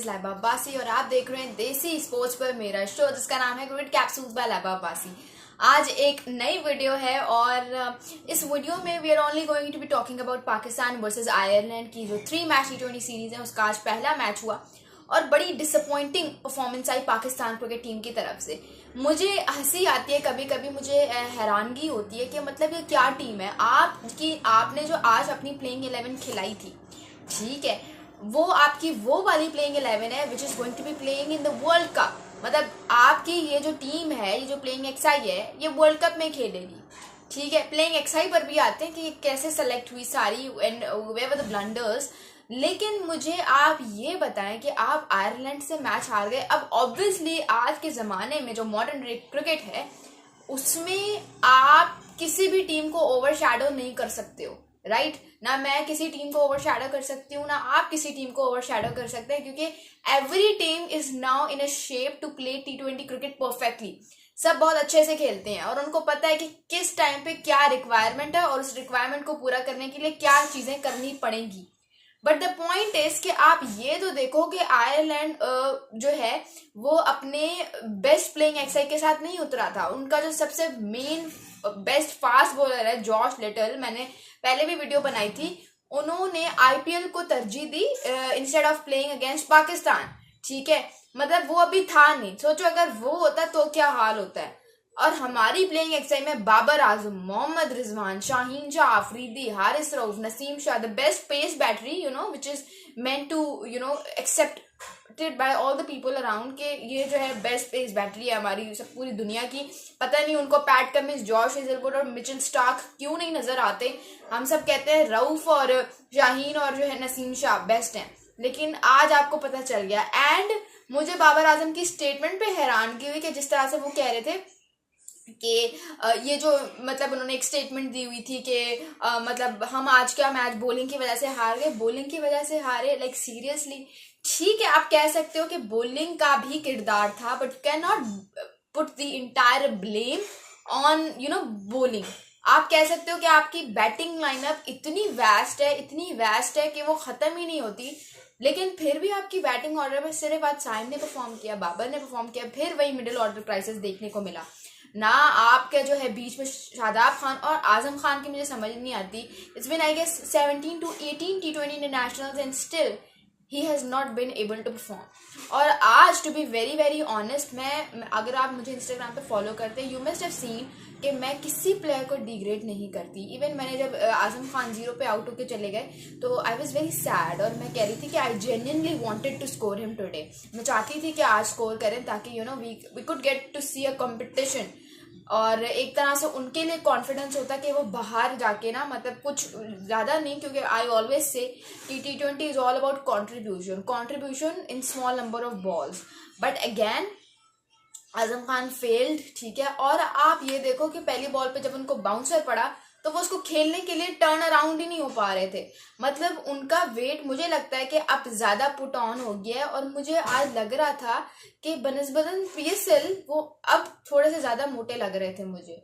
लैबा अब्बासी और आप देख रहे हैं देसी स्पोर्ट्स पर मेरा शो जिसका नाम है cricket capsules by Laiba Abbasi. आज एक नई वीडियो है और इस वीडियो में we are only going to be talking about Pakistan versus Ireland की जो 3 मैच T20 सीरीज है उसका आज पहला मैच हुआ और बड़ी डिसअपॉइंटिंग परफॉर्मेंस आई पाकिस्तान क्रिकेट टीम की तरफ से। मुझे हंसी आती है, कभी कभी मुझे हैरानगी होती है कि मतलब ये क्या टीम है आपने जो आज अपनी प्लेइंग 11 खिलाई थी, ठीक है, वो आपकी वो वाली प्लेइंग 11 है which is going to be playing in the world cup. मतलब आपकी ये जो टीम है, ये जो प्लेइंग एक्सआई है, ये वर्ल्ड कप में खेलेगी, ठीक है। प्लेइंग एक्सआई पर भी आते हैं कि कैसे सेलेक्ट हुई सारी and where were the blunders. लेकिन मुझे आप ये बताएं कि आप आयरलैंड से मैच हार गए। अब ऑब्वियसली आज के ज़माने में जो मॉडर्न क्रिकेट है उसमें आप किसी भी टीम को ओवरशैडो नहीं कर सकते हो, राइट? ना मैं किसी टीम को ओवरशैडो कर सकती हूँ, ना आप किसी टीम को ओवरशैडो कर सकते हैं, क्योंकि every team is now in a shape to play T20 cricket perfectly. सब बहुत अच्छे से खेलते हैं और उनको पता है कि किस टाइम पे क्या रिक्वायरमेंट है और उस रिक्वायरमेंट को पूरा करने के लिए क्या चीजें करनी पड़ेंगी। बट द पॉइंट इज कि आप ये तो देखो कि आयरलैंड जो है वो अपने बेस्ट प्लेइंग एक्सआई के साथ नहीं उतरा था। उनका जो सबसे मेन बेस्ट फास्ट बॉलर है जॉश लिटल, मैंने पहले भी वीडियो बनाई थी, उन्होंने आईपीएल को तरजीह दी instead of playing against Pakistan, ठीक है। मतलब वो अभी था नहीं, सोचो अगर वो होता तो क्या हाल होता है। और हमारी प्लेइंग एक्सआई में Babar Azam, Mohammad Rizwan, Shaheen Shah Afridi, Haris Rauf, Naseem Shah, the best pace battery which is meant to accepted by all the people around के ये जो है बेस्ट पेस बैटरी है हमारी सब पूरी दुनिया की। पता नहीं उनको पैट कमिंस, जॉश हेजलवुड और मिचेल स्टार्क क्यों नहीं नजर आते। हम सब कहते हैं रऊफ और शाहीन और जो है नसीम शाह बेस्ट हैं, लेकिन आज आपको पता चल गया। एंड मुझे बाबर आजम की स्टेटमेंट पे हैरानगी हुई कि जिस तरह से वो कह रहे थे कि ये जो मतलब उन्होंने एक स्टेटमेंट दी हुई थी कि मतलब हम आज का मैच बॉलिंग की वजह से हार गए, बॉलिंग की वजह से हारे, लाइक सीरियसली। ठीक है, आप कह सकते हो कि बॉलिंग का भी किरदार था, but can not put the entire blame on bowling. आप कह सकते हो कि आपकी बैटिंग लाइनअप इतनी वैस्ट है कि वो खत्म ही नहीं होती, लेकिन फिर भी आपकी बैटिंग ऑर्डर में सिर्फ आज साइम ने परफॉर्म किया, बाबर ने परफॉर्म किया, फिर वही मिडिल ऑर्डर क्राइसिस देखने को मिला ना। आपके जो है बीच में शादाब खान और आजम खान की मुझे समझ नहीं आती। It's been I guess 17 to 18 T20 internationals and still he has not been able to perform. और आज to be very very honest, मैं अगर आप मुझे इंस्टाग्राम पे फॉलो करते हैं, यू मस्ट हैव सीन कि मैं किसी प्लेयर को डिग्रेड नहीं करती। इवन मैंने जब आजम खान 0 पे आउट होकर चले गए तो आई वॉज वेरी सैड और मैं कह रही थी कि I genuinely wanted to score him today. मैं चाहती थी कि आज स्कोर करें ताकि we could get to see a competition और एक तरह से उनके लिए कॉन्फिडेंस होता कि वो बाहर जाके ना, मतलब कुछ ज़्यादा नहीं, क्योंकि आई ऑलवेज से कि T20 is all about contribution in small number of balls. But again Azam Khan failed, ठीक है। और आप ये देखो कि पहली बॉल पे जब उनको बाउंसर पड़ा तो वो उसको खेलने के लिए टर्न अराउंड ही नहीं हो पा रहे थे। मतलब उनका वेट मुझे लगता है कि अब ज्यादा पुट ऑन हो गया है और मुझे आज लग रहा था कि बनस्बतन PSL वो अब थोड़े से ज्यादा मोटे लग रहे थे मुझे।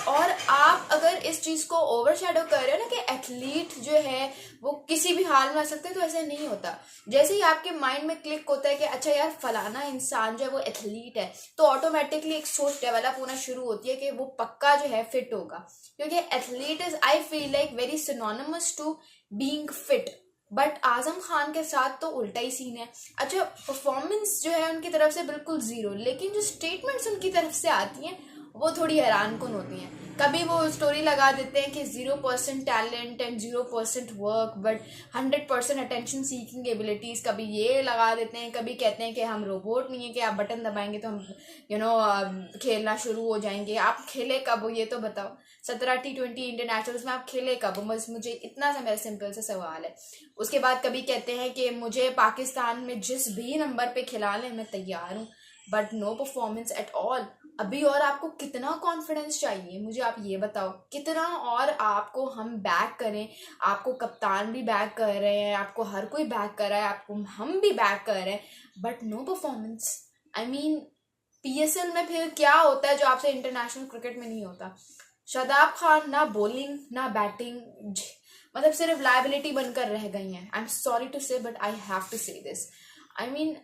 और आप अगर इस चीज को ओवरशैडो कर रहे हो ना कि एथलीट जो है वो किसी भी हाल में आ सकते हैं, तो ऐसा नहीं होता। जैसे ही आपके माइंड में क्लिक होता है कि अच्छा यार फलाना इंसान जो है वो एथलीट है, तो ऑटोमेटिकली एक सोच डेवलप होना शुरू होती है कि वो पक्का जो है फिट होगा, क्योंकि athlete is I feel like very synonymous to being fit. But Azam Khan के साथ तो उल्टा ही सीन है। अच्छा, परफॉर्मेंस जो है उनकी तरफ से बिल्कुल जीरो, लेकिन जो स्टेटमेंट्स उनकी तरफ से आती हैं वो थोड़ी हैरानकुन होती हैं। कभी वो स्टोरी लगा देते हैं कि 0% talent and 0% work but 100% attention seeking abilities, कभी ये लगा देते हैं, कभी कहते हैं कि हम रोबोट नहीं है कि आप बटन दबाएंगे तो हम खेलना शुरू हो जाएंगे। आप खेले कब हो ये तो बताओ। 17 T20 इंटरनेशनल्स में आप खेले कब? बस मुझे इतना सा मेरा सिंपल सा सवाल है। उसके बाद कभी कहते हैं कि मुझे पाकिस्तान में जिस भी नंबर पे खिला लें मैं तैयार हूँ, but no performance at all. अभी और आपको कितना कॉन्फिडेंस चाहिए मुझे आप ये बताओ, कितना और आपको हम बैक करें? आपको कप्तान भी बैक कर रहे हैं, आपको हर कोई बैक कर रहा है, आपको हम भी बैक कर रहे हैं, but no performance. I mean PSL में फिर क्या होता है जो आपसे इंटरनेशनल क्रिकेट में नहीं होता? शादाब खान ना बॉलिंग ना बैटिंग, मतलब सिर्फ लाइबिलिटी बनकर रह गई हैं। I am sorry to say but I have to say this. I mean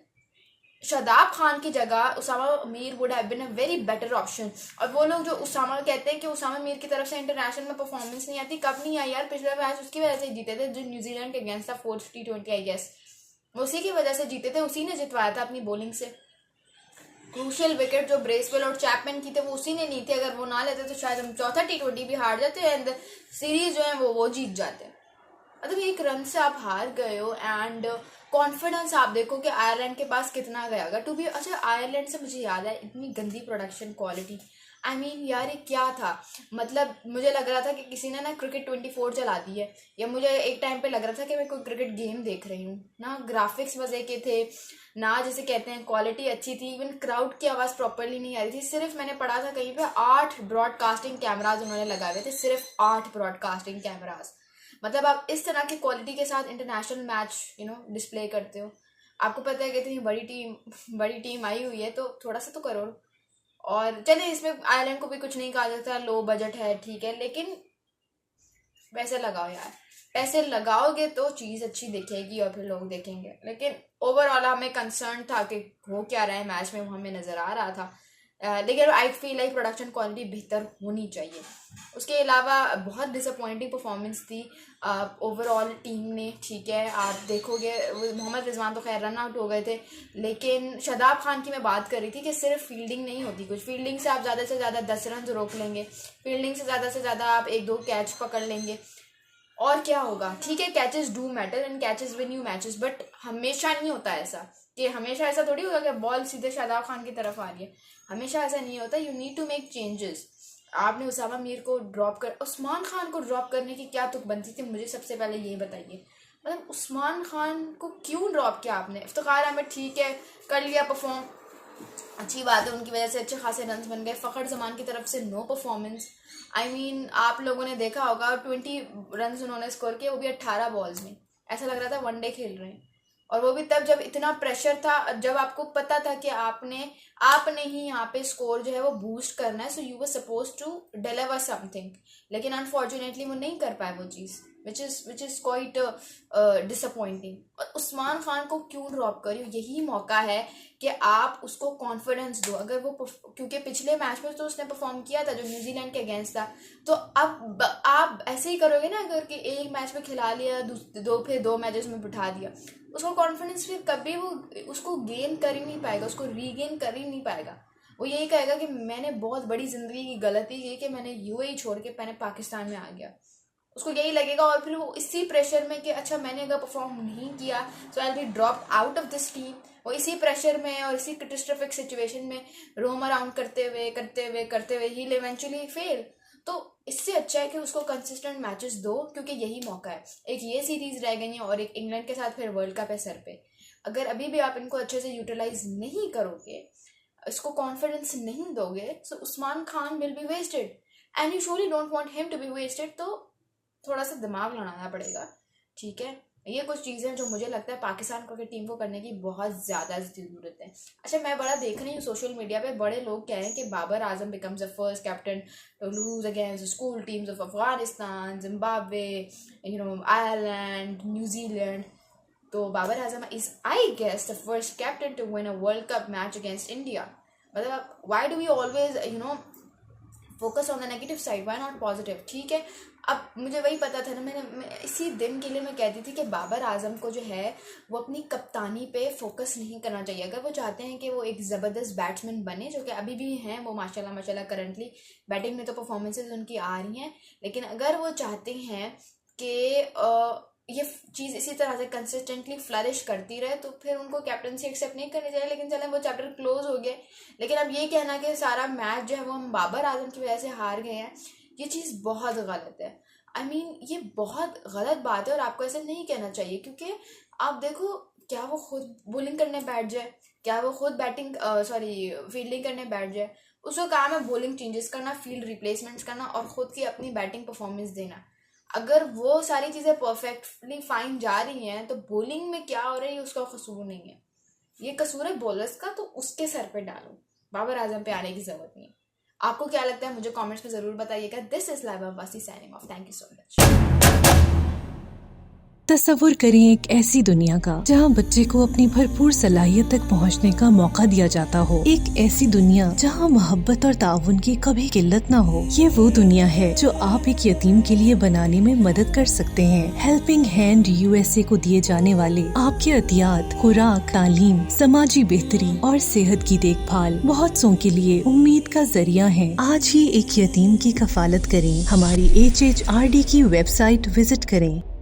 Shadab Khan की जगह Usama Mir would have been a very better option. और वो लोग जो उसामा कहते हैं कि उसामा मीर की तरफ से इंटरनेशनल में परफॉर्मेंस नहीं आती, कब नहीं आई यार? पिछले मैच उसकी वजह से जीते थे, जो न्यूजीलैंड के अगेंस्ट था, 4th T20 आई गेस, उसी की वजह से जीते थे, उसी ने जितवाया था अपनी बॉलिंग से। क्रूशियल विकेट जो ब्रेसवेल और चैपमैन की थे वो उसी ने नहीं थे, अगर वो ना लेते तो शायद हम चौथा T20 भी हार जाते एंड सीरीज जो है वो जीत जाते। मतलब एक रन से आप हार गए हो एंड कॉन्फिडेंस आप देखो कि आयरलैंड के पास कितना गया होगा टू बी। अच्छा, आयरलैंड से मुझे याद है इतनी गंदी प्रोडक्शन क्वालिटी, आई मीन यार ये क्या था? मतलब मुझे लग रहा था कि किसी ने ना क्रिकेट 24 चला दी है, या मुझे एक टाइम पे लग रहा था कि मैं कोई क्रिकेट गेम देख रही हूँ ना। ग्राफिक्स मजे के थे ना, जैसे कहते हैं क्वालिटी अच्छी थी, इवन क्राउड की आवाज़ प्रॉपरली नहीं आ रही थी। सिर्फ मैंने पढ़ा था कहीं पे 8 ब्रॉडकास्टिंग कैमराज उन्होंने लगाए हुए थे, सिर्फ 8 ब्रॉडकास्टिंग कैमराज। मतलब आप इस तरह की क्वालिटी के साथ इंटरनेशनल मैच डिस्प्ले करते हो, आपको पता है कि इतनी बड़ी टीम आई हुई है तो थोड़ा सा तो करो। और चलिए इसमें आयरलैंड को भी कुछ नहीं कहा जाता, लो बजट है ठीक है, लेकिन पैसे लगाओ यार, पैसे लगाओगे तो चीज़ अच्छी दिखेगी और फिर लोग देखेंगे। लेकिन ओवरऑल हमें कंसर्न था कि हो क्या रहा है मैच में, वो हमें नज़र आ रहा था। लेकिन आई फील लाइक प्रोडक्शन क्वालिटी बेहतर होनी चाहिए। उसके अलावा बहुत डिसअपॉइंटिंग परफॉर्मेंस थी ओवरऑल टीम ने, ठीक है। आप देखोगे मोहम्मद रिजवान तो खैर रन आउट हो गए थे, लेकिन शादाब खान की मैं बात कर रही थी कि सिर्फ फील्डिंग नहीं होती, कुछ फील्डिंग से आप ज़्यादा से ज़्यादा 10 रन रोक लेंगे, फील्डिंग से ज़्यादा आप 1-2 कैच पकड़ लेंगे, और क्या होगा? ठीक है, catches do matter and catches win you matches, but हमेशा नहीं होता ऐसा कि हमेशा ऐसा थोड़ी होगा कि बॉल सीधे शादाब खान की तरफ आ रही है, हमेशा ऐसा नहीं होता। You need to make changes. आपने उसामा मीर को ड्रॉप कर, उस्मान खान को ड्रॉप करने की क्या तुक बनती थी? मुझे सबसे पहले ये बताइए, मतलब उस्मान खान को क्यों ड्रॉप किया आपने? इफ्तिखार अहमद ठीक है कर लिया परफॉर्म, अच्छी बात है, उनकी वजह से अच्छे खासे रन बन गए। फ़खर जमान की तरफ से नो परफॉर्मेंस। आई मीन आप लोगों ने देखा होगा 20 रन उन्होंने स्कोर किए, वो भी 18 बॉल्स में, ऐसा लग रहा था वनडे खेल रहे हैं। और वो भी तब जब इतना प्रेशर था, जब आपको पता था कि आपने ही यहाँ पे स्कोर जो है वो बूस्ट करना है, so you were suppose to deliver something, लेकिन अनफॉर्चुनेटली वो नहीं कर पाए वो चीज़, विच इज़ क्वाइट डिसअपॉइंटिंग। और उस्मान खान को क्यों ड्रॉप करियो? यही मौका है कि आप उसको कॉन्फिडेंस दो। अगर वो क्योंकि पिछले मैच में तो उसने परफॉर्म किया था जो न्यूजीलैंड के अगेंस्ट था, तो अब आप ऐसे ही करोगे ना, अगर कि एक मैच में खिला लिया, फिर 2 मैचेस में बिठा दिया, उसको कॉन्फिडेंस फिर कभी वो उसको गेन कर ही नहीं पाएगा, उसको रीगेन कर ही नहीं पाएगा। वो यही कहेगा कि मैंने बहुत बड़ी जिंदगी की गलती की कि मैंने यूएई छोड़ के मैंने पाकिस्तान में आ गया, उसको यही लगेगा। और फिर वो इसी प्रेशर में कि अच्छा मैंने अगर परफॉर्म नहीं किया so I will be drop out of this team, वो इसी प्रेशर में और इसी कैटास्ट्रोफिक सिचुएशन में रोम अराउंड करते हुए ही इवेंचुअली फेल। तो इससे अच्छा है कि उसको कंसिस्टेंट मैचेस दो, क्योंकि यही मौका है। एक ये सीरीज रह गई है और एक इंग्लैंड के साथ फिर वर्ल्ड कप है सर पे। अगर अभी भी आप इनको अच्छे से यूटिलाइज नहीं करोगे, इसको कॉन्फिडेंस नहीं दोगे, so Usman Khan will be wasted and you surely don't want him to be wasted. तो थोड़ा सा दिमाग लड़ाना पड़ेगा, ठीक है। ये कुछ चीज़ें जो मुझे लगता है पाकिस्तान क्रिकेट टीम को करने की बहुत ज़्यादा ज़रूरत है। अच्छा, मैं बड़ा देख रही हूँ सोशल मीडिया पे, बड़े लोग कह रहे हैं कि Babar Azam becomes the first captain to lose against school teams of Afghanistan, Zimbabwe, Ireland, New Zealand. तो Babar Azam is I guess the first captain to win a World Cup match against India. मतलब why do we always focus on the negative side, why not positive? ठीक है, अब मुझे वही पता था ना, मैं इसी दिन के लिए मैं कहती थी कि बाबर आजम को जो है वो अपनी कप्तानी पे फोकस नहीं करना चाहिए। अगर वो चाहते हैं कि वो एक ज़बरदस्त बैट्समैन बने, जो कि अभी भी हैं वो माशाल्लाह करंटली बैटिंग में तो परफॉर्मेंसेज उनकी आ रही हैं, लेकिन अगर वो चाहते हैं कि ये चीज़ इसी तरह से कंसिस्टेंटली फ्लरिश करती रहे, तो फिर उनको कैप्टनसी एक्सेप्ट नहीं करनी चाहिए। लेकिन चलें, वो चैप्टर क्लोज हो गया। लेकिन अब ये कहना कि सारा मैच जो है वो हम बाबर आजम की वजह से हार गए हैं, ये चीज़ बहुत गलत है। आई मीन ये बहुत गलत बात है और आपको ऐसे नहीं कहना चाहिए, क्योंकि आप देखो, क्या वो खुद बॉलिंग करने बैठ जाए, क्या वो खुद फील्डिंग करने बैठ जाए? उसका काम है बॉलिंग चेंजेस करना, फील्ड रिप्लेसमेंट्स करना और खुद की अपनी बैटिंग परफॉर्मेंस देना। अगर वो सारी चीज़ें परफेक्टली फाइन जा रही हैं, तो बॉलिंग में क्या हो रहा है ये उसका कसूर नहीं है, ये कसूर है बॉलर्स का, तो उसके सर पे डालो, बाबर आजम पे आने की जरूरत नहीं है। आपको क्या लगता है मुझे कमेंट्स में ज़रूर बताइएगा। This is Laiba Abbasi signing off, thank you so much. तस्वुर करें एक ऐसी दुनिया का जहाँ बच्चे को अपनी भरपूर सलाहियत तक पहुँचने का मौका दिया जाता हो। एक ऐसी दुनिया जहाँ मोहब्बत और ताउन की कभी किल्लत न हो। ये वो दुनिया है जो आप एक यतीम के लिए बनाने में मदद कर सकते हैं। हेल्पिंग हैंड USA को दिए जाने वाले आपके अतियात, खुराक, तालीम, समाजी बेहतरी और सेहत की देखभाल बहुत सौ के लिए उम्मीद का जरिया है। आज ही एक यतीम की कफालत करें। हमारी HHRD की वेबसाइट विजिट करें।